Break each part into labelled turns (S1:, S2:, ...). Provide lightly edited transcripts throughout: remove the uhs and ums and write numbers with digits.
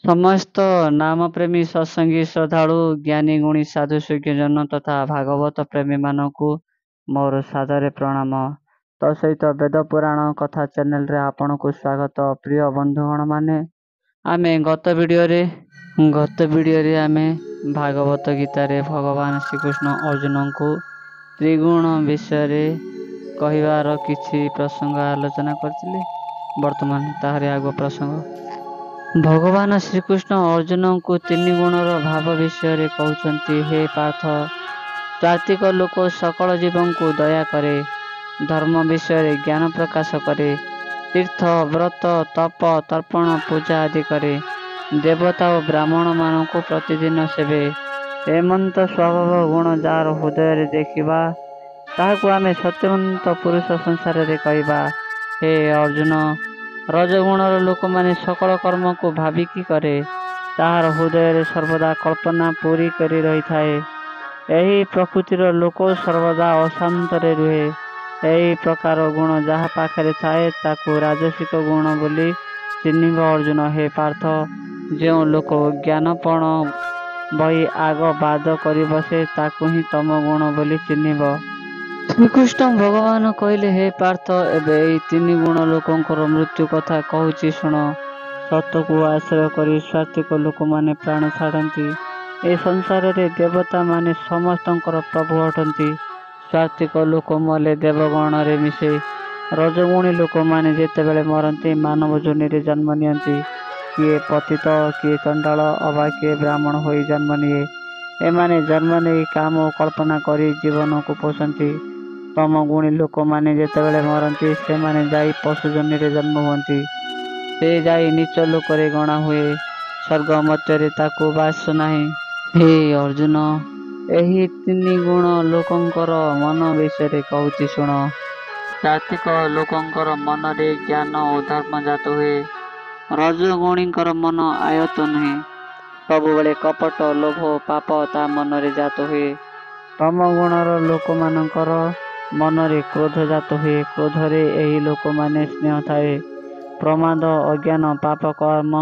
S1: ସମସ୍ତ ନାମପ୍ରେମୀ ସତ୍ସଙ୍ଗୀ ଶ୍ରଦ୍ଧାଳୁ ଜ୍ଞାନୀ ଗୁଣୀ ସାଧୁ ସୁଜ୍ଞଜନ ତଥା ଭାଗବତ ପ୍ରେମୀମାନଙ୍କୁ ମୋର ସାଦରେ ପ୍ରଣାମ। ତ ସହିତ ବେଦ ପୁରାଣ କଥା ଚ୍ୟାନେଲରେ ଆପଣଙ୍କୁ ସ୍ୱାଗତ। ପ୍ରିୟ ବନ୍ଧୁଗଣ ମାନେ, ଆମେ ଗତ ଭିଡ଼ିଓରେ ଆମେ ଭାଗବତ ଗୀତାରେ ଭଗବାନ ଶ୍ରୀକୃଷ୍ଣ ଅର୍ଜୁନଙ୍କୁ ତ୍ରିଗୁଣ ବିଷୟରେ କହିବାର କିଛି ପ୍ରସଙ୍ଗ ଆଲୋଚନା କରିଥିଲେ। ବର୍ତ୍ତମାନ ତାହାରି ଆଗ ପ୍ରସଙ୍ଗ। ଭଗବାନ ଶ୍ରୀକୃଷ୍ଣ ଅର୍ଜୁନଙ୍କୁ ତିନି ଗୁଣର ଭାବ ବିଷୟରେ କହୁଛନ୍ତି। ହେ ପାର୍ଥ, ସାତ୍ତ୍ୱିକ ଲୋକ ସକଳ ଜୀବଙ୍କୁ ଦୟା କରେ, ଧର୍ମ ବିଷୟରେ ଜ୍ଞାନ ପ୍ରକାଶ କରେ, ତୀର୍ଥ ବ୍ରତ ତପ ତର୍ପଣ ପୂଜା ଆଦି କରେ, ଦେବତା ଓ ବ୍ରାହ୍ମଣମାନଙ୍କୁ ପ୍ରତିଦିନ ସେବେ। ଏମନ୍ତ ସ୍ୱଭାବ ଗୁଣ ଯାହାର ହୃଦୟରେ ଦେଖିବା, ତାହାକୁ ଆମେ ସତ୍ୟବନ୍ତ ପୁରୁଷ ସଂସାରରେ କହିବା। ହେ ଅର୍ଜୁନ, ରଜଗୁଣର ଲୋକମାନେ ସକଳ କର୍ମକୁ ଭାବିକି କରେ, ତାହାର ହୃଦୟରେ ସର୍ବଦା କଳ୍ପନା ପୂରି କରି ରହିଥାଏ। ଏହି ପ୍ରକୃତିର ଲୋକ ସର୍ବଦା ଅଶାନ୍ତରେ ରୁହେ। ଏହି ପ୍ରକାର ଗୁଣ ଯାହା ପାଖରେ ଥାଏ ତାକୁ ରାଜସିକ ଗୁଣ ବୋଲି ଚିହ୍ନିବ। ଅର୍ଜୁନ, ହେ ପାର୍ଥ, ଯେଉଁ ଲୋକ ଜ୍ଞାନପଣ ବହି ଆଗ ବାଦ କରି ବସେ ତାକୁ ହିଁ ତମ ଗୁଣ ବୋଲି ଚିହ୍ନିବ। ଶ୍ରୀକୃଷ୍ଣ ଭଗବାନ କହିଲେ, ହେ ପାର୍ଥ, ଏବେ ଏହି ତିନି ଗୁଣ ଲୋକଙ୍କର ମୃତ୍ୟୁ କଥା କହୁଛି ଶୁଣ। ସତକୁ ଆଶ୍ରୟ କରି ସାତ୍ତ୍ୱିକ ଲୋକମାନେ ପ୍ରାଣ ଛାଡ଼ନ୍ତି। ଏ ସଂସାରରେ ଦେବତାମାନେ ସମସ୍ତଙ୍କର ପ୍ରଭୁ ଅଟନ୍ତି। ସାତ୍ତ୍ୱିକ ଲୋକ ମଲେ ଦେବଗଣରେ ମିଶେ। ରଜଗୁଣୀ ଲୋକମାନେ ଯେତେବେଳେ ମରନ୍ତି ମାନବ ଯୋନିରେ ଜନ୍ମ ନିଅନ୍ତି। କିଏ ପତିତ, କିଏ ଚଣ୍ଡାଳ ଅବା କିଏ ବ୍ରାହ୍ମଣ ହୋଇ ଜନ୍ମ ନିଏ। ଏମାନେ ଜନ୍ମ ନେଇ କାମ ଓ କଳ୍ପନା କରି ଜୀବନକୁ ପୋଷନ୍ତି। ତମଗୁଣୀ ଲୋକମାନେ ଯେତେବେଳେ ମରନ୍ତି ସେମାନେ ଯାଇ ପଶୁ ଯୋନିରେ ଜନ୍ମ ହୁଅନ୍ତି। ସେ ଯାଇ ନୀଚ ଲୋକରେ ଗଣା ହୁଏ। ସ୍ୱର୍ଗ ମଧ୍ୟରେ ତାକୁ ବାସ ନାହିଁ। ହେ ଅର୍ଜୁନ, ଏହି ତିନି ଗୁଣ ଲୋକଙ୍କର ମନ ବିଷୟରେ କହୁଛି ଶୁଣ। ସାତ୍ତ୍ୱିକ ଲୋକଙ୍କର ମନରେ ଜ୍ଞାନ ଓ ଧର୍ମ ଜାତ ହୁଏ। ରଜଗୁଣୀଙ୍କର ମନ ଆୟତ ନୁହେଁ, ସବୁବେଳେ କପଟ ଲୋଭ ପାପ ତା ମନରେ ଜାତ ହୁଏ। ତମ ଗୁଣର ଲୋକମାନଙ୍କର ମନରେ କ୍ରୋଧ ଜାତ ହୁଏ। କ୍ରୋଧରେ ଏହି ଲୋକମାନେ ସ୍ନେହ ଥାଏ। ପ୍ରମାଦ ଅଜ୍ଞାନ ପାପ କର୍ମ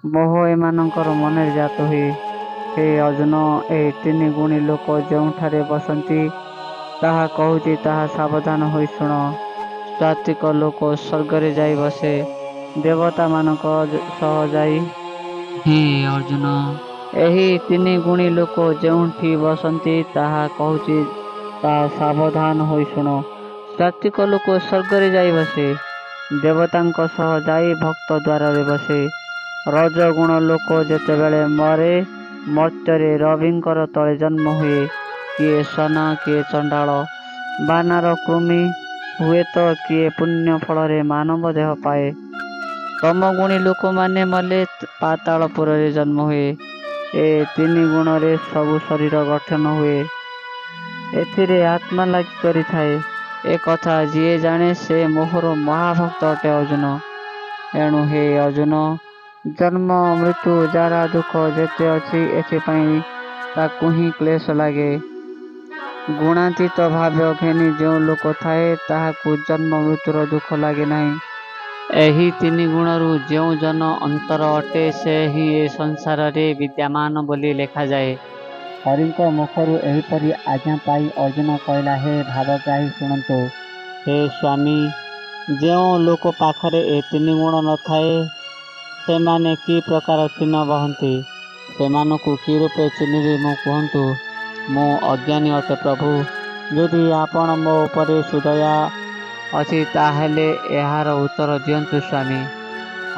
S1: ମୋହ ଏମାନଙ୍କର ମନରେ ଜାତ ହୁଏ। ହେ ଅର୍ଜୁନ, ଏହି ତିନି ଗୁଣୀ ଲୋକ ଯେଉଁଠାରେ ବସନ୍ତି ତାହା କହୁଛି, ତାହା ସାବଧାନ ହୋଇ ଶୁଣ। ସାତ୍ତ୍ୱିକ ଲୋକ ସ୍ୱର୍ଗରେ ଯାଇ ବସେ, ଦେବତାମାନଙ୍କ ସହ ଯାଇ। ହେ ଅର୍ଜୁନ, ଏହି ତିନି ଗୁଣୀ ଲୋକ ଯେଉଁଠି ବସନ୍ତି ତାହା କହୁଛି, ତାହା ସାବଧାନ ହୋଇ ଶୁଣ। ସାତ୍ତ୍ୱିକ ଲୋକ ସ୍ୱର୍ଗରେ ଯାଇ ବସେ, ଦେବତାଙ୍କ ସହ ଯାଇ ଭକ୍ତ ଦ୍ୱାରରେ ବସେ। ରଜଗୁଣ ଲୋକ ଯେତେବେଳେ ମରେ ମର୍ତ୍ତ୍ୟରେ ରବିଙ୍କର ତଳେ ଜନ୍ମ ହୁଏ। କିଏ ଶ୍ୱାନ, କିଏ ଚଣ୍ଡାଳ, ବାନର, କୃମି, ହୁଏତ କିଏ ପୁଣ୍ୟ ଫଳରେ ମାନବ ଦେହ ପାଏ। ତମଗୁଣୀ ଲୋକମାନେ ମଲେ ପାତାଳପୁରରେ ଜନ୍ମ ହୁଏ। ଏ ତିନି ଗୁଣରେ ସବୁ ଶରୀର ଗଠନ ହୁଏ। ଏଥିରେ ଆତ୍ମା ଲାଗି କରିଥାଏ। ଏ କଥା ଯିଏ ଜାଣେ ସେ ମୋହର ମହାଭକ୍ତ ଅଟେ। ଅର୍ଜୁନ, ଏଣୁ ହେ ଅର୍ଜୁନ, ଜନ୍ମ ମୃତ୍ୟୁ ଜାରା ଦୁଃଖ ଯେତେ ଅଛି ଏଥିପାଇଁ ତାକୁ ହିଁ କ୍ଲେଶ ଲାଗେ। ଗୁଣାତୀତ ଭାବ ଘେନି ଯେଉଁ ଲୋକ ଥାଏ ତାହାକୁ ଜନ୍ମ ମୃତ୍ୟୁର ଦୁଃଖ ଲାଗେ ନାହିଁ। ଏହି ତିନି ଗୁଣରୁ ଯେଉଁ ଜନ ଅନ୍ତର ଅଟେ ସେ ହିଁ ଏ ସଂସାରରେ ବିଦ୍ୟମାନ ବୋଲି ଲେଖାଯାଏ। ହରିଙ୍କ ମୁଖରୁ ଏହିପରି ଆଜ୍ଞା ପାଇ ଅର୍ଜୁନ କହିଲା, ହେ ଭାବଗ୍ରାହୀ ଶୁଣନ୍ତୁ। ହେ ସ୍ୱାମୀ, ଯେଉଁ ଲୋକ ପାଖରେ ଏ ତିନି ଗୁଣ ନଥାଏ ସେମାନେ କି ପ୍ରକାର ଚିହ୍ନ ବହନ୍ତି? ସେମାନଙ୍କୁ କି ରୂପେ ଚିହ୍ନିବି ମୁଁ କୁହନ୍ତୁ? ମୁଁ ଅଜ୍ଞାନୀ ଅଟେ ପ୍ରଭୁ। ଯଦି ଆପଣ ମୋ ଉପରେ ସୁଦୟା ଅଛି ତାହେଲେ ଏହାର ଉତ୍ତର ଦିଅନ୍ତୁ ସ୍ୱାମୀ।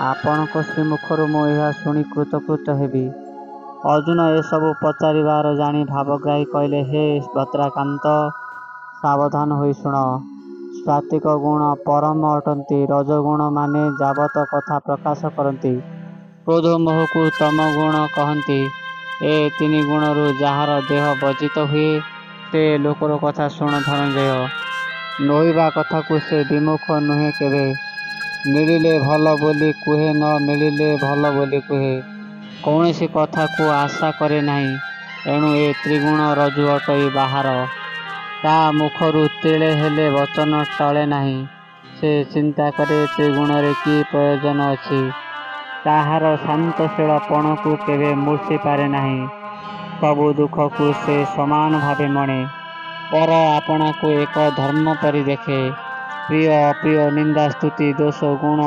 S1: ଆପଣଙ୍କ ଶ୍ରୀମୁଖରୁ ମୁଁ ଏହା ଶୁଣି କୃତକୃତ ହେବି। ଅର୍ଜୁନ ଏସବୁ ପଚାରିବାର ଜାଣି ଭାବଗ୍ରାହୀ କହିଲେ, ହେ ଭଦ୍ରାକାନ୍ତ, ସାବଧାନ ହୋଇ ଶୁଣ। ସାତ୍ତ୍ୱିକ ଗୁଣ ପରମ ଅଟନ୍ତି। ରଜଗୁଣ ମାନେ ଯାବତ କଥା ପ୍ରକାଶ କରନ୍ତି। କ୍ରୋଧ ମୋହକୁ ତମ ଗୁଣ କହନ୍ତି। ଏ ତିନି ଗୁଣରୁ ଯାହାର ଦେହ ବର୍ଜିତ ହୁଏ ସେ ଲୋକର କଥା ଶୁଣ ଧନଞ୍ଜୟ। ନୋଇବା କଥାକୁ ସେ ବିମୁଖ ନୁହେଁ କେବେ। ମିଳିଲେ ଭଲ ବୋଲି କୁହେ, ନ ମିଳିଲେ ଭଲ ବୋଲି କୁହେ। କୌଣସି କଥାକୁ ଆଶା କରେ ନାହିଁ। ଏଣୁ ଏ ତ୍ରିଗୁଣ ରଜ୍ଜୁ ଅଟଇ ବାହାର। ତା ମୁଖରୁ ତିଳେ ହେଲେ ବଚନ ଟଳେ ନାହିଁ। ସେ ଚିନ୍ତା କରେ ତ୍ରିଗୁଣରେ କି ପ୍ରୟୋଜନ ଅଛି। ତାହାର ଶାନ୍ତଶୀଳ ପଣକୁ କେବେ ମୂର୍ଚ୍ଛି ପାରେ ନାହିଁ। ସବୁ ଦୁଃଖକୁ ସେ ସମାନ ଭାବେ ମଣେ। ପର ଆପଣାକୁ ଏକ ଧର୍ମ ପରି ଦେଖେ। ପ୍ରିୟ ଅପ୍ରିୟ, ନିନ୍ଦା ସ୍ତୁତି, ଦୋଷ ଗୁଣ,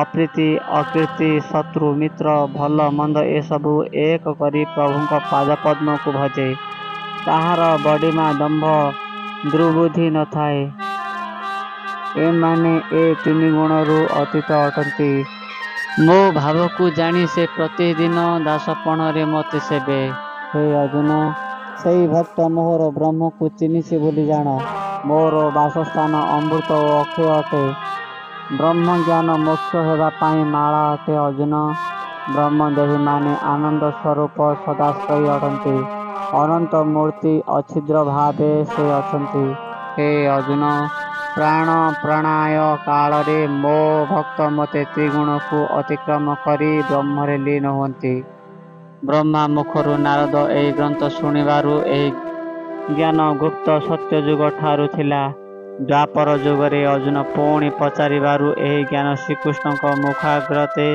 S1: ଅପ୍ରୀତି ଅକୀର୍ତ୍ତି, ଶତ୍ରୁ ମିତ୍ର, ଭଲ ମନ୍ଦ ଏସବୁ ଏକ କରି ପ୍ରଭୁଙ୍କ ପାଦପଦ୍ମକୁ ଭଜେ। ତାହାର ବଡ଼ିମା ଦମ୍ଭ ଦୁର୍ବୁଦ୍ଧି ନଥାଏ। ଏମାନେ ଏ ତିନି ଗୁଣରୁ ଅତୀତ ଅଟନ୍ତି। ମୋ ଭାବକୁ ଜାଣି ସେ ପ୍ରତିଦିନ ଦାସପଣରେ ମୋତେ ସେବେ। ହେ ଅର୍ଜୁନ, ସେଇ ଭକ୍ତ ମୋହର ବ୍ରହ୍ମକୁ ଚିହ୍ନିଛି ବୋଲି ଜାଣ। ମୋର ବାସସ୍ଥାନ ଅମୃତ ଓ ଅକ୍ଷୟ ଅଟେ। ବ୍ରହ୍ମଜ୍ଞାନ ମୋକ୍ଷ ହେବା ପାଇଁ ମାଳା ଅଟେ। ଅର୍ଜୁନ, ବ୍ରହ୍ମଦେହୀମାନେ ଆନନ୍ଦ ସ୍ୱରୂପ ସଦାଶ୍ରୟୀ ଅଟନ୍ତି। ଅନନ୍ତ ମୂର୍ତ୍ତି ଅଛିଦ୍ର ଭାବେ ସେ ଅଛନ୍ତି। ହେ ଅର୍ଜୁନ, ପ୍ରାଣ ପ୍ରଳୟ କାଳରେ ମୋ ଭକ୍ତ ମୋତେ ତ୍ରିଗୁଣକୁ ଅତିକ୍ରମ କରି ବ୍ରହ୍ମରେ ଲୀନ ହୁଅନ୍ତି। ବ୍ରହ୍ମା ମୁଖରୁ ନାରଦ ଏହି ଗ୍ରନ୍ଥ ଶୁଣିବାରୁ ଏହି ଜ୍ଞାନ ଗୁପ୍ତ ସତ୍ୟଯୁଗ ଠାରୁ ଥିଲା। ଦ୍ୱାପର ଯୁଗରେ ଅର୍ଜୁନ ପୁଣି ପଚାରିବାରୁ ଏହି ଜ୍ଞାନ ଶ୍ରୀକୃଷ୍ଣଙ୍କ ମୁଖାଗ୍ରତେ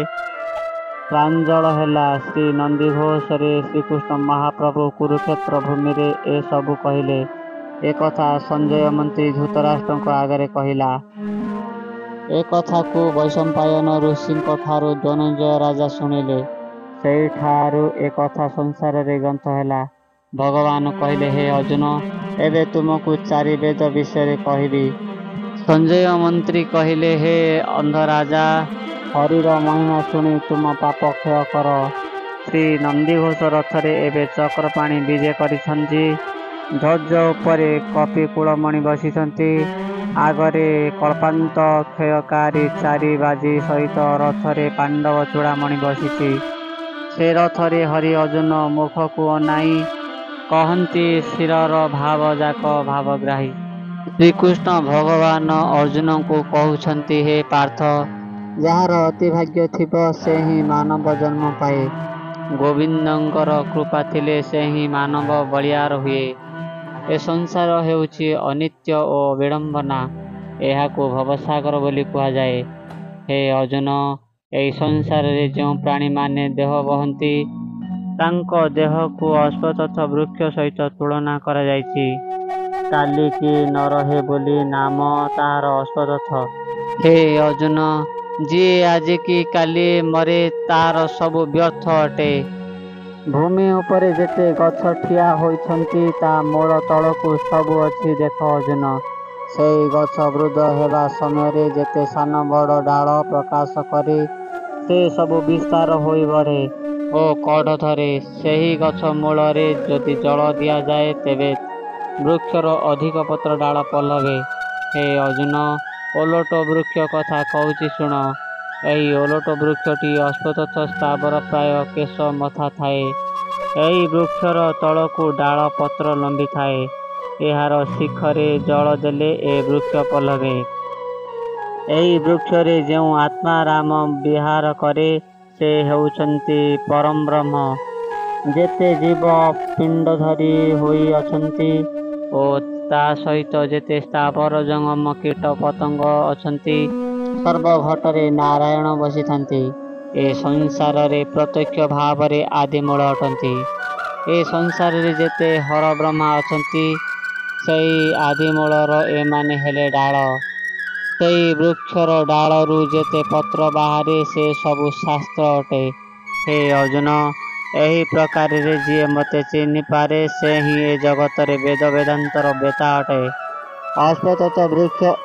S1: ପ୍ରାଞ୍ଜଳ ହେଲା। ଶ୍ରୀ ନନ୍ଦିଘୋଷରେ ଶ୍ରୀକୃଷ୍ଣ ମହାପ୍ରଭୁ କୁରୁକ୍ଷେତ୍ର ଭୂମିରେ ଏସବୁ କହିଲେ। ଏକଥା ସଞ୍ଜୟ ମନ୍ତ୍ରୀ ଧୃତରାଷ୍ଟ୍ରଙ୍କ ଆଗରେ କହିଲା। ଏକଥାକୁ ବୈଶମ୍ପାୟନ ଋଷିଙ୍କ ଠାରୁ ଧନଞ୍ଜୟ ରାଜା ଶୁଣିଲେ। ସେଇଠାରୁ ଏକଥା ସଂସାରରେ ଗ୍ରନ୍ଥ ହେଲା। ଭଗବାନ କହିଲେ, ହେ ଅର୍ଜୁନ, ଏବେ ତୁମକୁ 4 ବେଦ ବିଷୟରେ କହିବି। ସଞ୍ଜୟ ମନ୍ତ୍ରୀ କହିଲେ, ହେ ଅନ୍ଧରାଜା, ହରିର ମହିମା ଶୁଣି ତୁମ ପାପ କ୍ଷୟ କର। ଶ୍ରୀ ନନ୍ଦିଘୋଷ ରଥରେ ଏବେ ଚକ୍ରପାଣି ବିଜେ କରିଛନ୍ତି। ଧ୍ୱଜ ଉପରେ କପିକୁଳମଣି ବସିଛନ୍ତି। ଆଗରେ କଳ୍ପାନ୍ତ କ୍ଷୟକାରୀ 4 ବାଜି ସହିତ ରଥରେ ପାଣ୍ଡବ ଚୂଡ଼ାମଣି ବସିଛି। ସେ ରଥରେ ହରି ଅର୍ଜୁନ ମୁଖକୁ ଅନାଇ କହନ୍ତି, ଶିରର ଭାବ ଯାକ ଭାବଗ୍ରାହୀ। ଶ୍ରୀକୃଷ୍ଣ ଭଗବାନ ଅର୍ଜୁନଙ୍କୁ କହୁଛନ୍ତି, ହେ ପାର୍ଥ, ଯାହାର ଅତି ଭାଗ୍ୟ ଥିବ ସେ ହିଁ ମାନବ ଜନ୍ମ ପାଏ। ଗୋବିନ୍ଦଙ୍କର କୃପା ଥିଲେ ସେ ହିଁ ମାନବ ବଳିୟାର ହୁଏ। ଏ ସଂସାର ହେଉଛି ଅନିତ୍ୟ ଓ ବିଡ଼ମ୍ବନା। ଏହାକୁ ଭବସାଗର ବୋଲି କୁହାଯାଏ। ହେ ଅର୍ଜୁନ, ଏହି ସଂସାରରେ ଯେଉଁ ପ୍ରାଣୀମାନେ ଦେହ ବହନ୍ତି ତାଙ୍କ ଦେହକୁ ଅଶ୍ୱତ୍ଥ ବୃକ୍ଷ ସହିତ ତୁଳନା କରାଯାଇଛି। କାଲି କି ନ ରହେ ବୋଲି ନାମ ତାହାର ଅଶ୍ୱତ୍ଥ। ହେ ଅର୍ଜୁନ, ଯିଏ ଆଜି କି କାଲି ମରେ ତାହାର ସବୁ ବ୍ୟର୍ଥ ଅଟେ। ଭୂମି ଉପରେ ଯେତେ ଗଛ ଠିଆ ହୋଇଛନ୍ତି ତା ମୂଳ ତଳକୁ ସବୁ ଅଛି ଦେଖ ଅର୍ଜୁନ। ସେଇ ଗଛ ବୃଦ୍ଧ ହେବା ସମୟରେ ଯେତେ ସାନ ବଡ଼ ଡାଳ ପ୍ରକାଶ କରେ ସେ ସବୁ ବିସ୍ତାର ହୋଇ ବଢ଼େ ଓ କଢ଼ ଧରେ। ସେହି ଗଛ ମୂଳରେ ଯଦି ଜଳ ଦିଆଯାଏ ତେବେ ବୃକ୍ଷର ଅଧିକ ପତ୍ର ଡାଳ ପଲ୍ଲବେ। ହେ ଅର୍ଜୁନ, ଓଲଟ ବୃକ୍ଷ କଥା କହୁଛି ଶୁଣ। ଏହି ଓଲଟ ବୃକ୍ଷଟି ଅଶ୍ୱତ୍ଥ ସ୍ଥାବର ପ୍ରାୟ କେଶ ମଥା ଥାଏ। ଏହି ବୃକ୍ଷର ତଳକୁ ଡାଳ ପତ୍ର ଲମ୍ବିଥାଏ। ଏହାର ଶିଖରେ ଜଳ ଦେଲେ ଏ ବୃକ୍ଷ ପଲ୍ଲବେ। ଏହି ବୃକ୍ଷରେ ଯେଉଁ ଆତ୍ମା ରାମ ବିହାର କରେ ସେ ହେଉଛନ୍ତି ପରଂବ୍ରହ୍ମ। ଯେତେ ଜୀବ ପିଣ୍ଡ ଧରି ହୋଇ ଅଛନ୍ତି ଓ ତା ସହିତ ଯେତେ ସ୍ଥାବର ଜଙ୍ଗମ କୀଟ ପତଙ୍ଗ ଅଛନ୍ତି ସର୍ବଘଟରେ ନାରାୟଣ ବସିଥାନ୍ତି। ଏ ସଂସାରରେ ପ୍ରତ୍ୟକ୍ଷ ଭାବରେ ଆଦିମୂଳ ଅଟନ୍ତି। ଏ ସଂସାରରେ ଯେତେ ହରବ୍ରହ୍ମା ଅଛନ୍ତି ସେଇ ଆଦିମୂଳର ଏମାନେ ହେଲେ ଡାଳ। ସେଇ ବୃକ୍ଷର ଡାଳରୁ ଯେତେ ପତ୍ର ବାହାରେ ସେ ସବୁ ଶାସ୍ତ୍ର ଅଟେ। ହେ ଅର୍ଜୁନ, ଏହି ପ୍ରକାରରେ ଯିଏ ମୋତେ ଚିହ୍ନିପାରେ ସେ ହିଁ ଏ ଜଗତରେ ବେଦ ବେଦାନ୍ତର ବେତା ଅଟେ। ଅଶ୍ୱତ୍ଥ ବୃକ୍ଷ।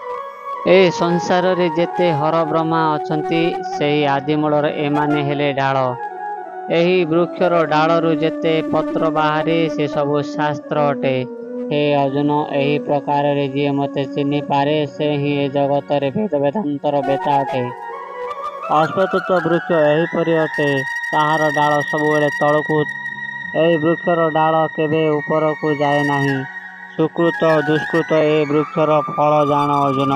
S1: ଏ ସଂସାରରେ ଯେତେ ହରବ୍ରହ୍ମା ଅଛନ୍ତି ସେହି ଆଦିମୂଳର ଏମାନେ ହେଲେ ଡାଳ। ଏହି ବୃକ୍ଷର ଡାଳରୁ ଯେତେ ପତ୍ର ବାହାରେ ସେ ସବୁ ଶାସ୍ତ୍ର ଅଟେ। ହେ ଅର୍ଜୁନ, ଏହି ପ୍ରକାରରେ ଯିଏ ମୋତେ ଚିହ୍ନିପାରେ ସେ ହିଁ ଏ ଜଗତରେ ବେଦ ବେଦାନ୍ତର ବେତା ଅଟେ। ଅଶ୍ୱତ୍ଥ ବୃକ୍ଷ ଏହିପରି ଅଟେ, ତାହାର ଡାଳ ସବୁବେଳେ ତଳକୁ। ଏହି ବୃକ୍ଷର ଡାଳ କେବେ ଉପରକୁ ଯାଏ ନାହିଁ। ସୁକୃତ ଦୁଷ୍କୃତ ଏ ବୃକ୍ଷର ଫଳ ଜାଣ ଅର୍ଜୁନ।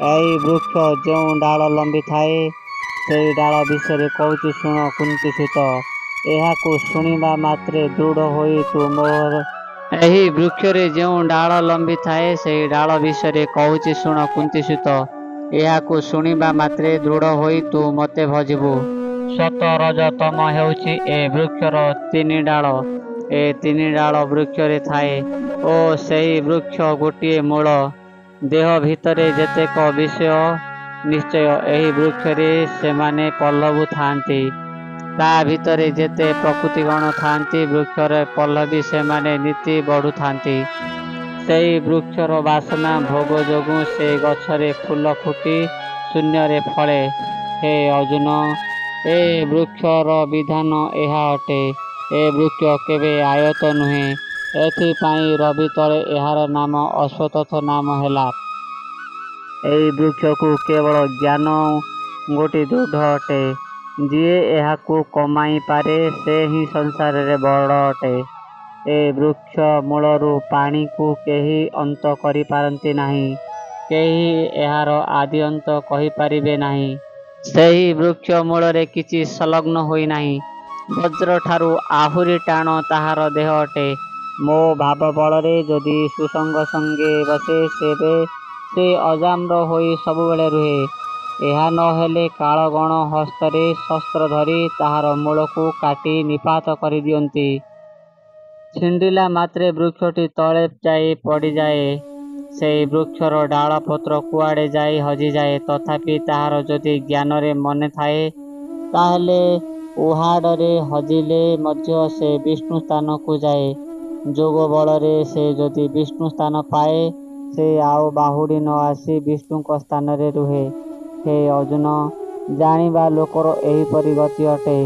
S1: ଏହି ବୃକ୍ଷ ଯେଉଁ ଡାଳ ଲମ୍ବିଥାଏ ସେଇ ଡାଳ ବିଷୟରେ କହୁଛି ଶୁଣ କୁନ୍ତିସୁତ। ଏହାକୁ ଶୁଣିବା ମାତ୍ରେ ଦୃଢ଼ ହୋଇ ତୁ ମୋର। ଏହି ବୃକ୍ଷରେ ଯେଉଁ ଡାଳ ଲମ୍ବିଥାଏ ସେହି ଡାଳ ବିଷୟରେ କହୁଛି ଶୁଣ କୁନ୍ତିସୁତ। ଏହାକୁ ଶୁଣିବା ମାତ୍ରେ ଦୃଢ଼ ହୋଇ ତୁ ମୋତେ ଭଜିବୁ। ସତ ରଜତମ ହେଉଛି ଏ ବୃକ୍ଷର 3 ଡାଳ। ଏ 3 ଡାଳ ବୃକ୍ଷରେ ଥାଏ ଓ ସେହି ବୃକ୍ଷ ଗୋଟିଏ ମୂଳ। ଦେହ ଭିତରେ ଯେତେକ ବିଷୟ ନିଶ୍ଚୟ ଏହି ବୃକ୍ଷରେ ସେମାନେ ପଲ୍ଲବୁ ଥାନ୍ତି। ତା ଭିତରେ ଯେତେ ପ୍ରକୃତିଗଣ ଥାନ୍ତି ବୃକ୍ଷରେ ପଲ୍ଲବୀ ସେମାନେ ନୀତି ବଢ଼ୁଥାନ୍ତି। ସେହି ବୃକ୍ଷର ବାସନା ଭୋଗ ଯୋଗୁଁ ସେ ଗଛରେ ଫୁଲ ଫୁଟି ଶୂନ୍ୟରେ ଫଳେ। ହେ ଅର୍ଜୁନ, ଏ ବୃକ୍ଷର ବିଧାନ ଏହା ଅଟେ। ଏ ବୃକ୍ଷ କେବେ ଆୟତ ନୁହେଁ। ଏଥିପାଇଁ ରବି ତଳେ ଏହାର ନାମ ଅଶ୍ୱତ୍ଥ ନାମ ହେଲା। ଏହି ବୃକ୍ଷକୁ କେବଳ ଜ୍ଞାନ ଗୋଟି ଦୃଢ଼ ଅଟେ। ଯିଏ ଏହାକୁ କମାଇ ପାରେ ସେ ହିଁ ସଂସାରରେ ବଡ଼ ଅଟେ। ଏ ବୃକ୍ଷ ମୂଳରୁ ପାଣିକୁ କେହି ଅନ୍ତ କରିପାରନ୍ତି ନାହିଁ। କେହି ଏହାର ଆଦି ଅନ୍ତ କହିପାରିବେ ନାହିଁ। ସେହି ବୃକ୍ଷ ମୂଳରେ କିଛି ସଂଲଗ୍ନ ହୋଇନାହିଁ। ବଜ୍ରଠାରୁ ଆହୁରି ଟାଣ ତାହାର ଦେହ ଅଟେ। ମୋ ଭାବ ବଳରେ ଯଦି ସୁସଙ୍ଗ ସଙ୍ଗେ ବସେ ତେବେ ସେ ଅଜାମ୍ର ହୋଇ ସବୁବେଳେ ରୁହେ। ଏହା ନ ହେଲେ କାଳଗଣ ହସ୍ତରେ ଶସ୍ତ୍ର ଧରି ତାହାର ମୂଳକୁ କାଟି ନିପାତ କରିଦିଅନ୍ତି। ଛିଣ୍ଡିଲା ମାତ୍ରେ ବୃକ୍ଷଟି ତଳେ ଯାଇ ପଡ଼ିଯାଏ। ସେହି ବୃକ୍ଷର ଡାଳ ପତ୍ର କୁଆଡ଼େ ଯାଇ ହଜିଯାଏ। ତଥାପି ତାହାର ଯଦି ଜ୍ଞାନରେ ମନେ ଥାଏ ତାହେଲେ ଉହାଡ଼ରେ ହଜିଲେ ମଧ୍ୟ ସେ ବିଷ୍ଣୁ ସ୍ଥାନକୁ ଯାଏ। ଯୋଗ ବଳରେ ସେ ଯଦି ବିଷ୍ଣୁ ସ୍ଥାନ ପାଏ ସେ ଆଉ ବାହୁଡ଼ି ନ ଆସି ବିଷ୍ଣୁଙ୍କ ସ୍ଥାନରେ ରୁହେ। ହେ ଅର୍ଜୁନ, ଜାଣିବା ଲୋକର ଏହିପରି ଗତି ଅଟେ।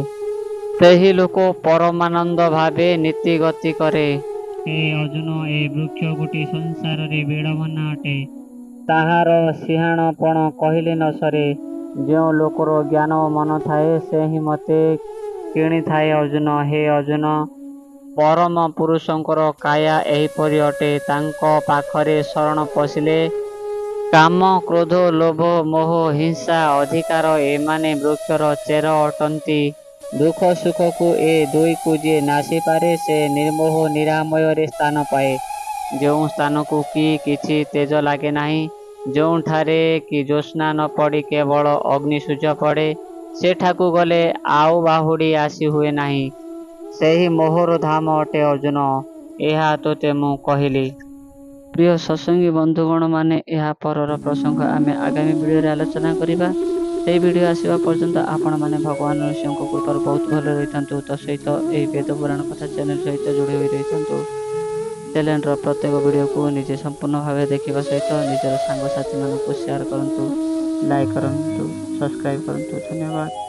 S1: ସେହି ଲୋକ ପରମାନନ୍ଦ ଭାବେ ନୀତି ଗତି କରେ। ହେ ଅର୍ଜୁନ, ଏ ବୃକ୍ଷ ଗୋଟି ସଂସାରରେ ବିଡ଼ମ୍ବନା ଅଟେ। ତାହାର ସିଂହାଣପଣ କହିଲେ ନ ସରେ। ଯେଉଁ ଲୋକର ଜ୍ଞାନ ଓ ମନ ଥାଏ ସେ ହିଁ ମୋତେ କିଣିଥାଏ। ଅର୍ଜୁନ, ହେ ଅର୍ଜୁନ, ପରମ ପୁରୁଷଙ୍କର କାୟା ଏହିପରି ଅଟେ। ତାଙ୍କ ପାଖରେ ଶରଣ ପଶିଲେ କାମ, କ୍ରୋଧ, ଲୋଭ, ମୋହ, ହିଂସା, ଅଧିକାର ଏମାନେ ବୃକ୍ଷର ଚେର ଅଟନ୍ତି। ଦୁଃଖ ସୁଖକୁ ଏ ଦୁଇକୁ ଯିଏ ନାସିପାରେ ସେ ନିର୍ମୋହ ନିରାମୟରେ ସ୍ଥାନ ପାଏ। ଯେଉଁ ସ୍ଥାନକୁ କି କିଛି ତେଜ ଲାଗେ ନାହିଁ, ଯେଉଁଠାରେ କି ଜ୍ୟୋତ୍ସ୍ନା ନ ପଡ଼ି କେବଳ ଅଗ୍ନି ସୂର୍ଯ୍ୟ ପଡ଼େ, ସେଠାକୁ ଗଲେ ଆଉ ବାହୁଡ଼ି ଆସି ହୁଏ ନାହିଁ। ସେହି ମୋହର ଧାମ ଅଟେ। ଅର୍ଜୁନ, ଏହା ତୋତେ ମୁଁ କହିଲି। ପ୍ରିୟ ସତ୍ସଙ୍ଗୀ ବନ୍ଧୁଗଣ ମାନେ, ଏହା ପରର ପ୍ରସଙ୍ଗ ଆମେ ଆଗାମୀ ଭିଡ଼ିଓରେ ଆଲୋଚନା କରିବା। ସେହି ଭିଡ଼ିଓ ଆସିବା ପର୍ଯ୍ୟନ୍ତ ଆପଣମାନେ ଭଗବାନ ନୃସିଂହଙ୍କ କୃପାରୁ ବହୁତ ଭଲରେ ରହିଥାନ୍ତୁ। ତା ସହିତ ଏହି ବେଦ ପୁରାଣ କଥା ଚ୍ୟାନେଲ ସହିତ ଯୋଡ଼ି ହୋଇ ରହିଥାନ୍ତୁ। ଚ୍ୟାନେଲର ପ୍ରତ୍ୟେକ ଭିଡ଼ିଓକୁ ନିଜେ ସମ୍ପୂର୍ଣ୍ଣ ଭାବେ ଦେଖିବା ସହିତ ନିଜର ସାଙ୍ଗସାଥିମାନଙ୍କୁ ସେୟାର କରନ୍ତୁ, ଲାଇକ୍ କରନ୍ତୁ, ସବସ୍କ୍ରାଇବ୍ କରନ୍ତୁ। ଧନ୍ୟବାଦ।